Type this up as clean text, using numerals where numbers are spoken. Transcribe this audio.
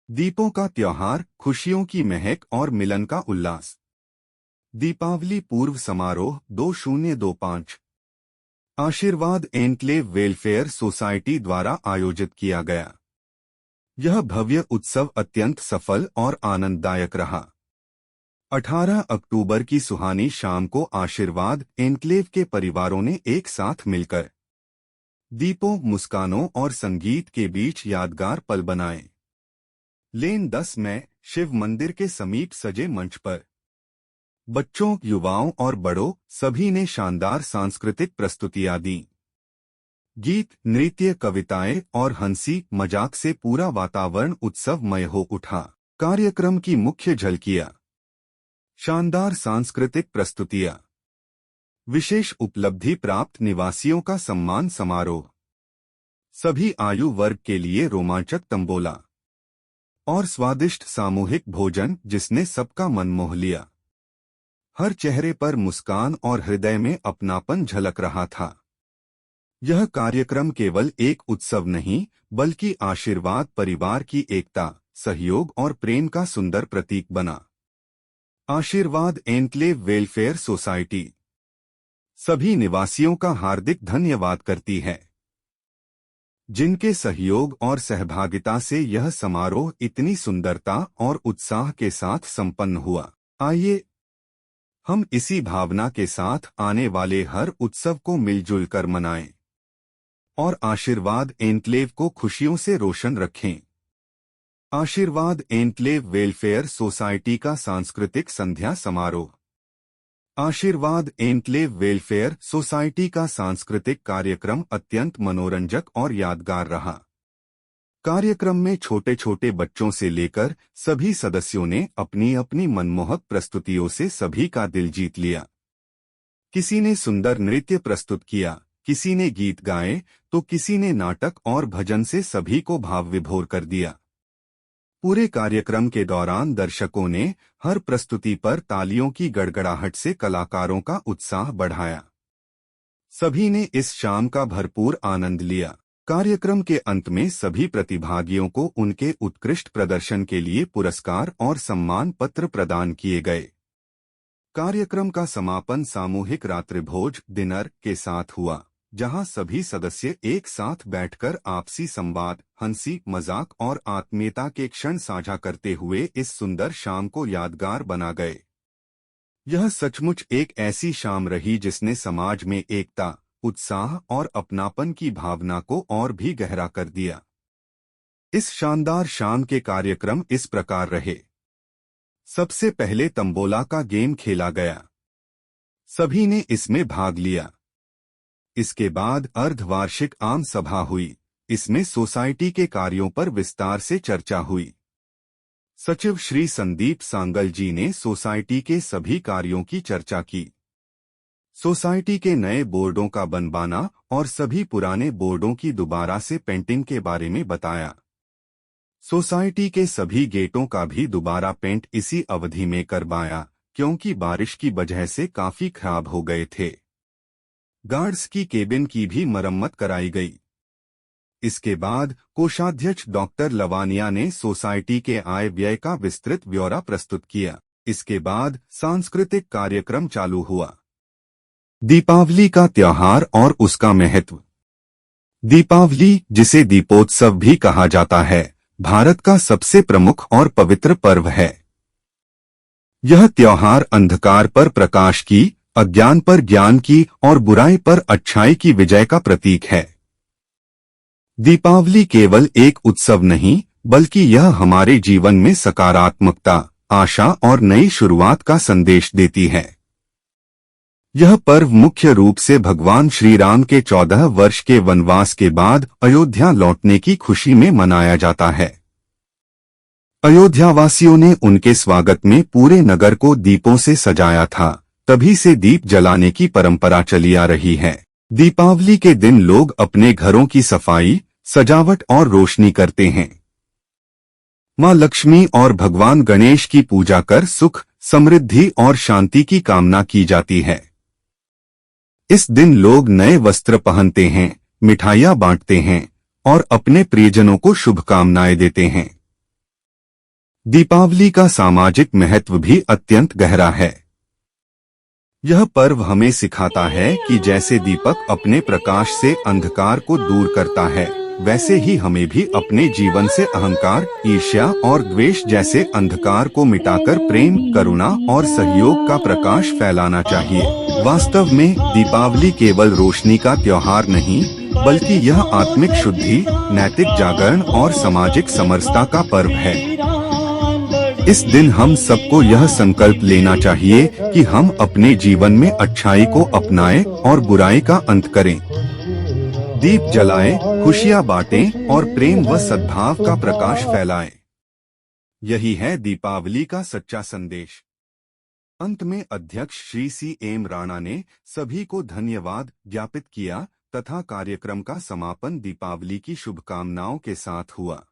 दीपों का त्योहार, खुशियों की महक और मिलन का उल्लास। दीपावली पूर्व समारोह 2025 आशीर्वाद एनक्लेव वेलफेयर सोसाइटी द्वारा आयोजित किया गया। यह भव्य उत्सव अत्यंत सफल और आनंददायक रहा। 18 अक्टूबर की सुहानी शाम को आशीर्वाद एनक्लेव के परिवारों ने एक साथ मिलकर दीपों, मुस्कानों और संगीत के बीच यादगार पल बनाए। लेन 10 में शिव मंदिर के समीप सजे मंच पर बच्चों, युवाओं और बड़ों सभी ने शानदार सांस्कृतिक प्रस्तुतियां दी। गीत, नृत्य, कविताएं और हंसी मजाक से पूरा वातावरण उत्सवमय हो उठा। कार्यक्रम की मुख्य झलकियां। शानदार सांस्कृतिक प्रस्तुतियां। विशेष उपलब्धि प्राप्त निवासियों का सम्मान समारोह। सभी आयु वर्ग के लिए रोमांचक तंबोला और स्वादिष्ट सामूहिक भोजन जिसने सबका मन मोह लिया। हर चेहरे पर मुस्कान और हृदय में अपनापन झलक रहा था। यह कार्यक्रम केवल एक उत्सव नहीं, बल्कि आशीर्वाद परिवार की एकता, सहयोग और प्रेम का सुंदर प्रतीक बना। आशीर्वाद एनक्लेव वेलफेयर सोसाइटी सभी निवासियों का हार्दिक धन्यवाद करती है, जिनके सहयोग और सहभागिता से यह समारोह इतनी सुंदरता और उत्साह के साथ संपन्न हुआ। आइए हम इसी भावना के साथ आने वाले हर उत्सव को मिलजुल कर मनाएं और आशीर्वाद एनक्लेव को खुशियों से रोशन रखें। आशीर्वाद एनक्लेव वेलफेयर सोसाइटी का सांस्कृतिक संध्या समारोह। आशीर्वाद एनक्लेव वेलफेयर सोसाइटी का सांस्कृतिक कार्यक्रम अत्यंत मनोरंजक और यादगार रहा। कार्यक्रम में छोटे छोटे बच्चों से लेकर सभी सदस्यों ने अपनी अपनी मनमोहक प्रस्तुतियों से सभी का दिल जीत लिया। किसी ने सुंदर नृत्य प्रस्तुत किया, किसी ने गीत गाए, तो किसी ने नाटक और भजन से सभी को भाव विभोर कर दिया। पूरे कार्यक्रम के दौरान दर्शकों ने हर प्रस्तुति पर तालियों की गड़गड़ाहट से कलाकारों का उत्साह बढ़ाया। सभी ने इस शाम का भरपूर आनंद लिया। कार्यक्रम के अंत में सभी प्रतिभागियों को उनके उत्कृष्ट प्रदर्शन के लिए पुरस्कार और सम्मान पत्र प्रदान किए गए। कार्यक्रम का समापन सामूहिक रात्रिभोज डिनर के साथ हुआ, जहां सभी सदस्य एक साथ बैठकर आपसी संवाद, हंसी मजाक और आत्मीयता के क्षण साझा करते हुए इस सुंदर शाम को यादगार बना गए। यह सचमुच एक ऐसी शाम रही जिसने समाज में एकता, उत्साह और अपनापन की भावना को और भी गहरा कर दिया। इस शानदार शाम के कार्यक्रम इस प्रकार रहे। सबसे पहले तंबोला का गेम खेला गया। सभी ने इसमें भाग लिया। इसके बाद अर्धवार्षिक आम सभा हुई। इसमें सोसाइटी के कार्यों पर विस्तार से चर्चा हुई। सचिव श्री संदीप सांगल जी ने सोसाइटी के सभी कार्यों की चर्चा की। सोसाइटी के नए बोर्डों का बनवाना और सभी पुराने बोर्डों की दोबारा से पेंटिंग के बारे में बताया। सोसाइटी के सभी गेटों का भी दोबारा पेंट इसी अवधि में करवाया, क्योंकि बारिश की वजह से काफी खराब हो गए थे। गार्ड्स की केबिन की भी मरम्मत कराई गई। इसके बाद कोषाध्यक्ष डॉक्टर लवानिया ने सोसाइटी के आय व्यय का विस्तृत ब्यौरा प्रस्तुत किया। इसके बाद सांस्कृतिक कार्यक्रम चालू हुआ। दीपावली का त्योहार और उसका महत्व। दीपावली, जिसे दीपोत्सव भी कहा जाता है, भारत का सबसे प्रमुख और पवित्र पर्व है। यह त्योहार अंधकार पर प्रकाश की, अज्ञान पर ज्ञान की और बुराई पर अच्छाई की विजय का प्रतीक है। दीपावली केवल एक उत्सव नहीं, बल्कि यह हमारे जीवन में सकारात्मकता, आशा और नई शुरुआत का संदेश देती है। यह पर्व मुख्य रूप से भगवान श्री राम के 14 वर्ष के वनवास के बाद अयोध्या लौटने की खुशी में मनाया जाता है। अयोध्यावासियों ने उनके स्वागत में पूरे नगर को दीपों से सजाया था। तभी से दीप जलाने की परंपरा चली आ रही है। दीपावली के दिन लोग अपने घरों की सफाई, सजावट और रोशनी करते हैं। मां लक्ष्मी और भगवान गणेश की पूजा कर सुख, समृद्धि और शांति की कामना की जाती है। इस दिन लोग नए वस्त्र पहनते हैं, मिठाइयां बांटते हैं और अपने प्रियजनों को शुभकामनाएं देते हैं। दीपावली का सामाजिक महत्व भी अत्यंत गहरा है। यह पर्व हमें सिखाता है कि जैसे दीपक अपने प्रकाश से अंधकार को दूर करता है, वैसे ही हमें भी अपने जीवन से अहंकार, ईर्ष्या और द्वेष जैसे अंधकार को मिटाकर प्रेम, करुणा और सहयोग का प्रकाश फैलाना चाहिए। वास्तव में दीपावली केवल रोशनी का त्योहार नहीं, बल्कि यह आत्मिक शुद्धि, नैतिक जागरण और सामाजिक समरसता का पर्व है। इस दिन हम सबको यह संकल्प लेना चाहिए कि हम अपने जीवन में अच्छाई को अपनाएं और बुराई का अंत करें। दीप जलाएं, खुशियां बांटें और प्रेम व सद्भाव का प्रकाश फैलाएं। यही है दीपावली का सच्चा संदेश। अंत में अध्यक्ष श्री C.M. राणा ने सभी को धन्यवाद ज्ञापित किया तथा कार्यक्रम का समापन दीपावली की शुभकामनाओं के साथ हुआ।